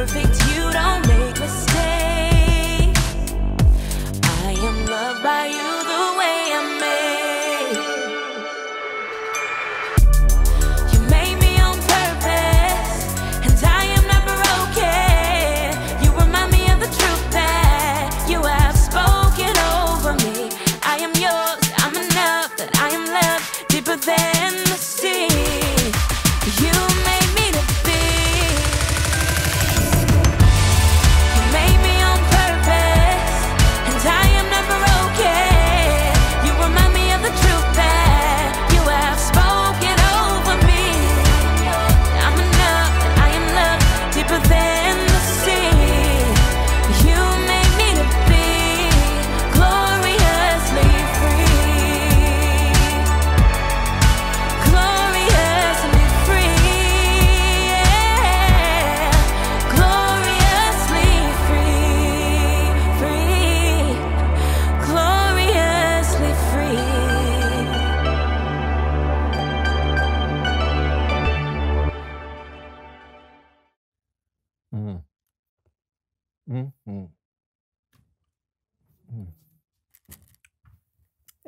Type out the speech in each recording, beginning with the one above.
perfect, you don't make mistakes. I am loved by you the way I'm made. You made me on purpose, and I am not broken. You remind me of the truth that you have spoken over me. I am yours, I'm enough, that I am loved deeper than the sea. You made me to be. You made me on purpose, and I am not broken. You remind me of the truth that you have spoken over me. I'm enough, that I am loved deeper than the sea. You made me to be gloriously free. Gloriously free. Yeah. Gloriously free. Free. Gloriously free.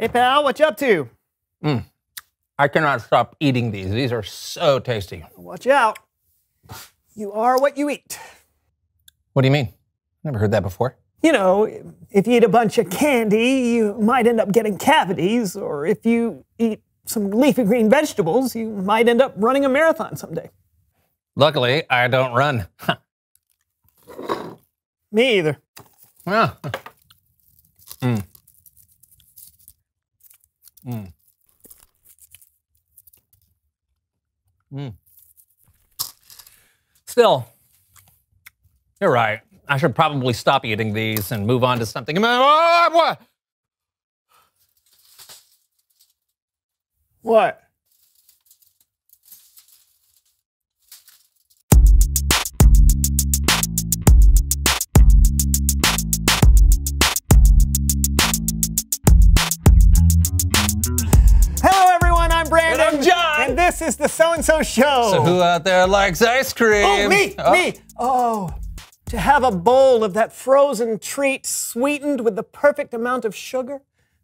Hey, pal, what you up to? I cannot stop eating these. These are so tasty. Watch out. You are what you eat. What do you mean? Never heard that before. You know, if you eat a bunch of candy, you might end up getting cavities, or if you eat some leafy green vegetables, you might end up running a marathon someday. Luckily, I don't run. Me either. Ah. Still, you're right. I should probably stop eating these and move on to something. What? Hello, everyone. I'm Brandon. And I'm John. And this is the So-and-So Show. So who out there likes ice cream? Oh, me. Oh, to have a bowl of that frozen treat sweetened with the perfect amount of sugar,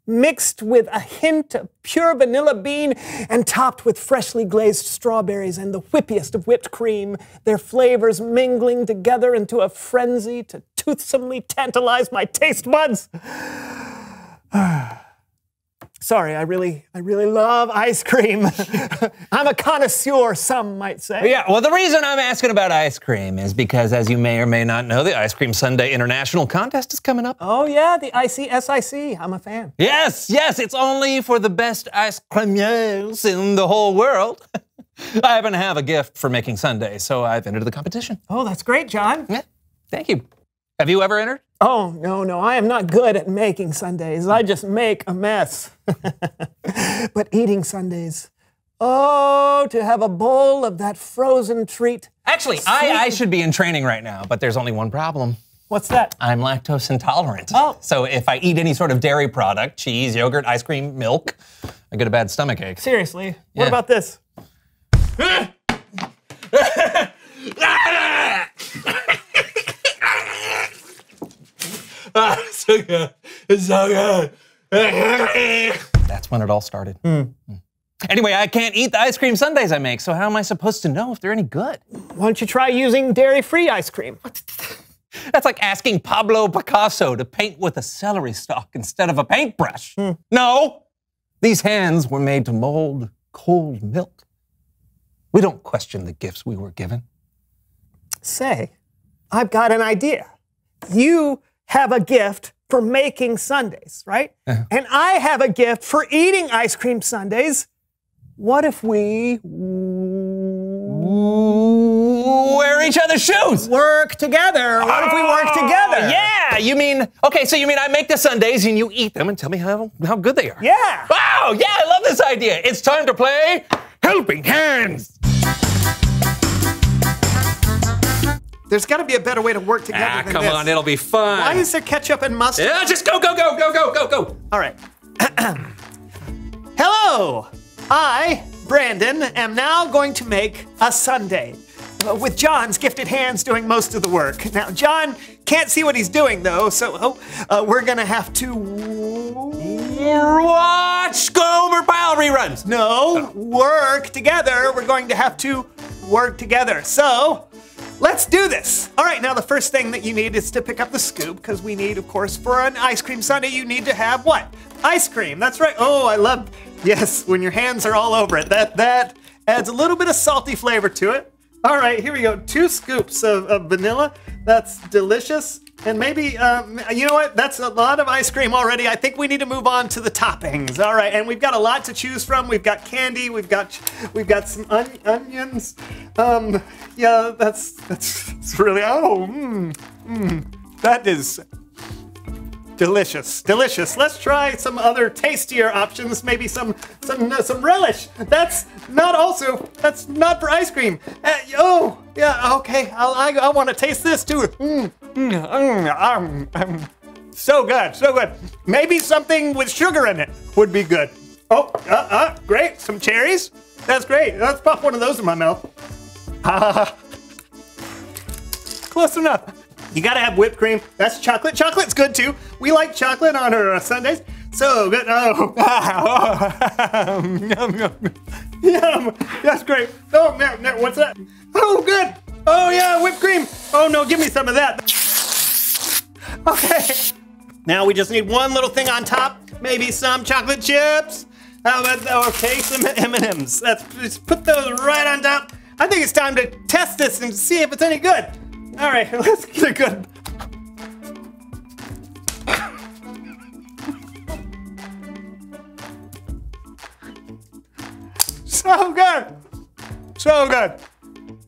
mixed with a hint of pure vanilla bean, and topped with freshly glazed strawberries and the whippiest of whipped cream, their flavors mingling together into a frenzy to toothsomely tantalize my taste buds. Sorry, I really love ice cream. I'm a connoisseur, some might say. Yeah, well, the reason I'm asking about ice cream is because, as you may or may not know, the Ice Cream Sundae International Contest is coming up. Oh, yeah, the ICSIC. I'm a fan. Yes, it's only for the best ice creamiers in the whole world. I happen to have a gift for making sundaes, so I've entered the competition. Oh, that's great, John. Yeah, thank you. Have you ever entered? Oh, no, I am not good at making sundaes. I just make a mess. But eating sundaes, oh, to have a bowl of that frozen treat. Actually, I should be in training right now, but there's only one problem. What's that? I'm lactose intolerant. Oh. So if I eat any sort of dairy product, cheese, yogurt, ice cream, milk, I get a bad stomach ache. Seriously, Yeah. What about this? So good. It's so good. That's when it all started. Anyway, I can't eat the ice cream sundaes I make, so how am I supposed to know if they're any good? Why don't you try using dairy-free ice cream? That's like asking Pablo Picasso to paint with a celery stalk instead of a paintbrush. No, these hands were made to mold cold milk. We don't question the gifts we were given. Say, I've got an idea. You have a gift for making sundaes, right? And I have a gift for eating ice cream sundaes. What if we wear each other's shoes? Work together. What if we work together? Yeah, you mean I make the sundaes and you eat them and tell me how good they are. Yeah. Wow, yeah, I love this idea. It's time to play Helping Hands. There's got to be a better way to work together than Come this. on, it'll be fun. Why is there ketchup and mustard? Yeah, just go. All right. Hello. I, Brandon, am now going to make a sundae. with John's gifted hands doing most of the work. Now, John can't see what he's doing, though, so we're gonna have to Watch Gomer Pyle reruns. No, work together. We're going to have to work together. So, let's do this. All right, now the first thing that you need is to pick up the scoop, because we need, of course, for an ice cream sundae, you need to have what? Ice cream, that's right. Oh, I love, yes, when your hands are all over it. That adds a little bit of salty flavor to it. All right, here we go. 2 scoops of vanilla. That's delicious. And maybe, you know what? That's a lot of ice cream already. I think we need to move on to the toppings. All right, and we've got a lot to choose from. We've got candy. We've got some onions. Yeah, that's really, that is delicious, delicious. Let's try some other tastier options. Maybe some relish. That's not for ice cream. Oh, yeah, okay. I want to taste this too. So good, so good. Maybe something with sugar in it would be good. Oh, great. Some cherries. That's great. Let's pop one of those in my mouth. Close enough. You gotta have whipped cream. That's chocolate. Chocolate's good too. We like chocolate on our Sundays. So good. Oh, yum, yum. Yum. That's great. Oh, man, what's that? Oh, good. Oh, yeah, whipped cream. Oh, no, give me some of that. Okay. Now we just need one little thing on top. Maybe some chocolate chips. How about, okay, some M&Ms. Let's put those right on top. I think it's time to test this and see if it's any good. All right, let's get it good. So good. So good.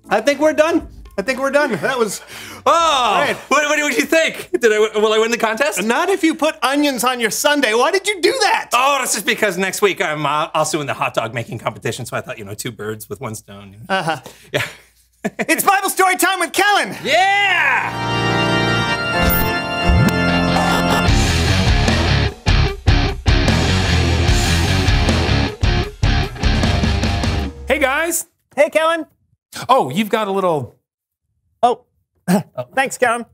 I think we're done. That was great. What did you think? Will I win the contest? Not if you put onions on your sundae. Why did you do that? Oh, that's just because next week I'm also in the hot dog making competition, so I thought, 2 birds with 1 stone. Uh-huh. Yeah. It's Bible story time with Kellen. Yeah! Hey guys. Hey, Kellen. Oh, you've got a little... Oh, thanks, Kellen.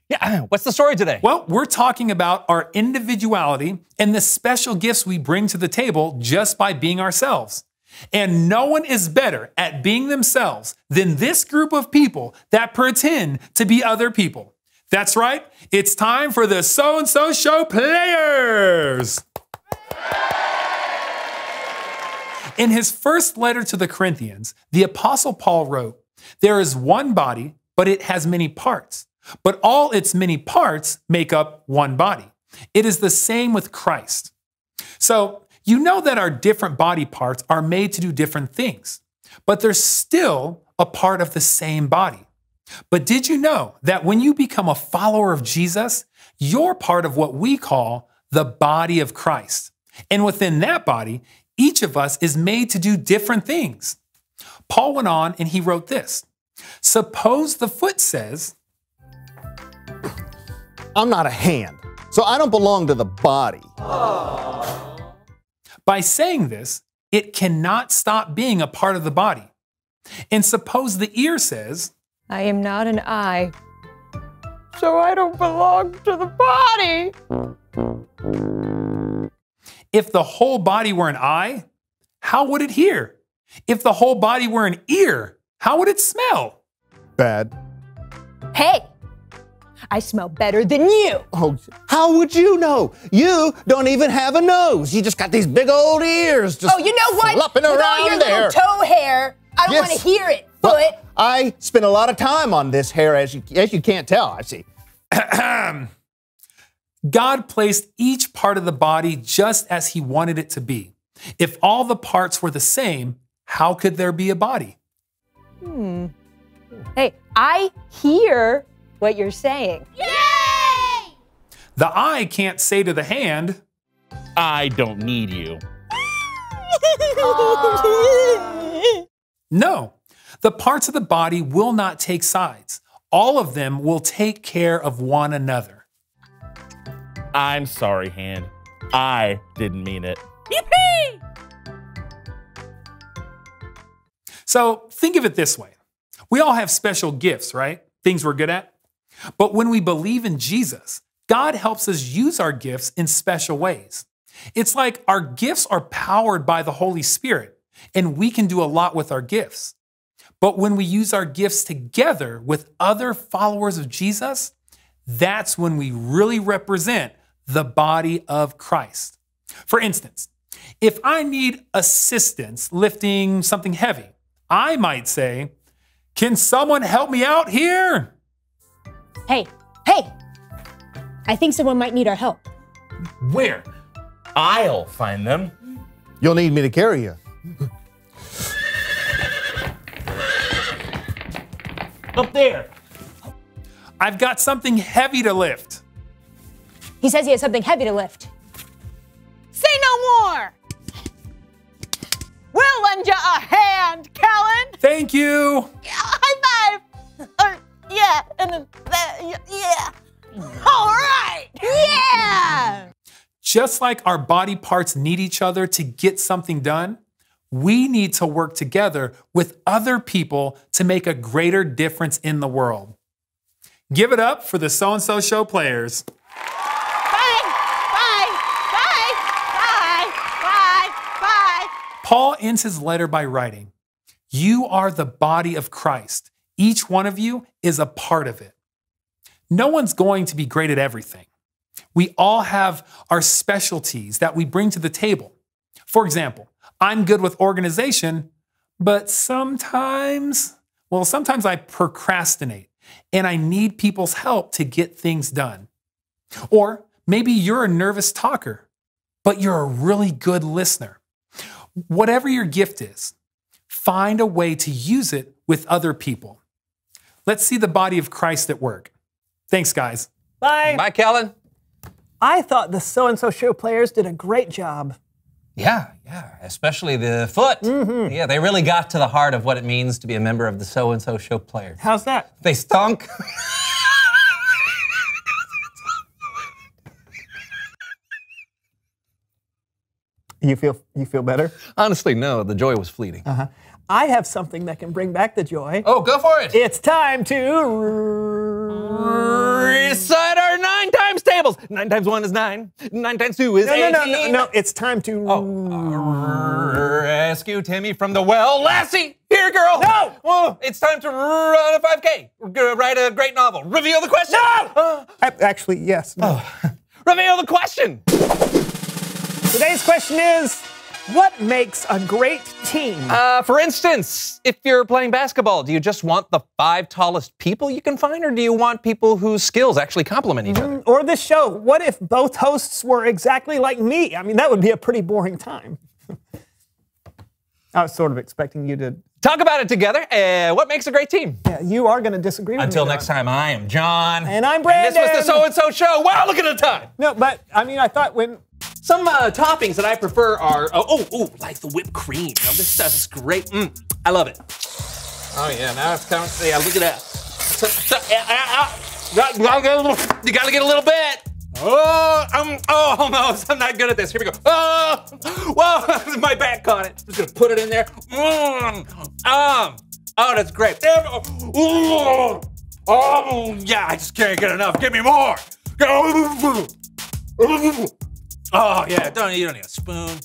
Yeah, what's the story today? Well, we're talking about our individuality and the special gifts we bring to the table just by being ourselves. And no one is better at being themselves than this group of people that pretend to be other people. That's right, it's time for the So-and-So Show Players! In his first letter to the Corinthians, the Apostle Paul wrote, "There is one body, but it has many parts. But all its many parts make up one body. It is the same with Christ." So, you know that our different body parts are made to do different things, but they're still a part of the same body. But did you know that when you become a follower of Jesus, you're part of what we call the body of Christ? And within that body, each of us is made to do different things. Paul went on and he wrote this. Suppose the foot says, "I'm not a hand, so I don't belong to the body." By saying this, it cannot stop being a part of the body. And suppose the ear says, "I am not an eye, so I don't belong to the body." If the whole body were an eye, how would it hear? If the whole body were an ear, how would it smell? Bad. Hey, I smell better than you. Oh, how would you know? You don't even have a nose. You just got these big old ears just Oh, you know what? flopping With all around your there. little toe hair, I don't Yes. want to hear it, Well, foot. I spend a lot of time on this hair, as you can't tell, I see. God placed each part of the body just as he wanted it to be. If all the parts were the same, how could there be a body? Hey, I hear what you're saying. The eye can't say to the hand, I don't need you. no. The parts of the body will not take sides. All of them will take care of one another. I'm sorry, hand. I didn't mean it. So think of it this way. We all have special gifts, right? Things we're good at. But when we believe in Jesus, God helps us use our gifts in special ways. It's like our gifts are powered by the Holy Spirit, and we can do a lot with our gifts. But when we use our gifts together with other followers of Jesus, that's when we really represent the body of Christ. For instance, if I need assistance lifting something heavy, I might say, "Can someone help me out here?" Hey, I think someone might need our help. Where? I'll find them. You'll need me to carry you. Up there. I've got something heavy to lift. He says he has something heavy to lift. Say no more! We'll lend you a hand, Kellen! Thank you. High five! Yeah, and then yeah. All right! Yeah! Just like our body parts need each other to get something done, we need to work together with other people to make a greater difference in the world. Give it up for the So-and-So Show players. Bye! Paul ends his letter by writing, "You are the body of Christ. Each one of you is a part of it." No one's going to be great at everything. We all have our specialties that we bring to the table. For example, I'm good with organization, but sometimes I procrastinate and I need people's help to get things done. Or maybe you're a nervous talker, but you're a really good listener. Whatever your gift is, find a way to use it with other people. Let's see the body of Christ at work. Thanks, guys. Bye. Bye, Kellen. I thought the So-and-So Show players did a great job. Yeah, especially the foot. Yeah, they really got to the heart of what it means to be a member of the So-and-So Show players. How's that? They stunk. You feel better? Honestly, no, the joy was fleeting. I have something that can bring back the joy. Oh, go for it. It's time to Recite our 9 times tables. 9 times 1 is 9. 9 times 2 is 18. No. It's time to. Rescue Timmy from the well. Lassie, here, girl. No! Oh, it's time to run a 5K. Write a great novel. Reveal the question. No! Actually, yes. No. Reveal the question. Today's question is, what makes a great team? For instance, if you're playing basketball, do you just want the 5 tallest people you can find, or do you want people whose skills actually complement each other? Or this show, what if both hosts were exactly like me? I mean, that would be a pretty boring time. I was sort of expecting you to. Talk about it together. What makes a great team? Yeah, you are going to disagree with me. Until next time, I am John. And I'm Brandon. And this was the So-and-So Show. Wow, look at the time. No, but I mean, I thought when. Some toppings that I prefer are, like the whipped cream. Now, this stuff is great. I love it. Oh, yeah, now it's coming. Yeah, look at that. You gotta get a little bit. Almost. I'm not good at this. Here we go. Whoa, my back caught it. Just gonna put it in there. That's great. Oh, yeah, I just can't get enough. Give me more. Oh, yeah, you don't need a spoon.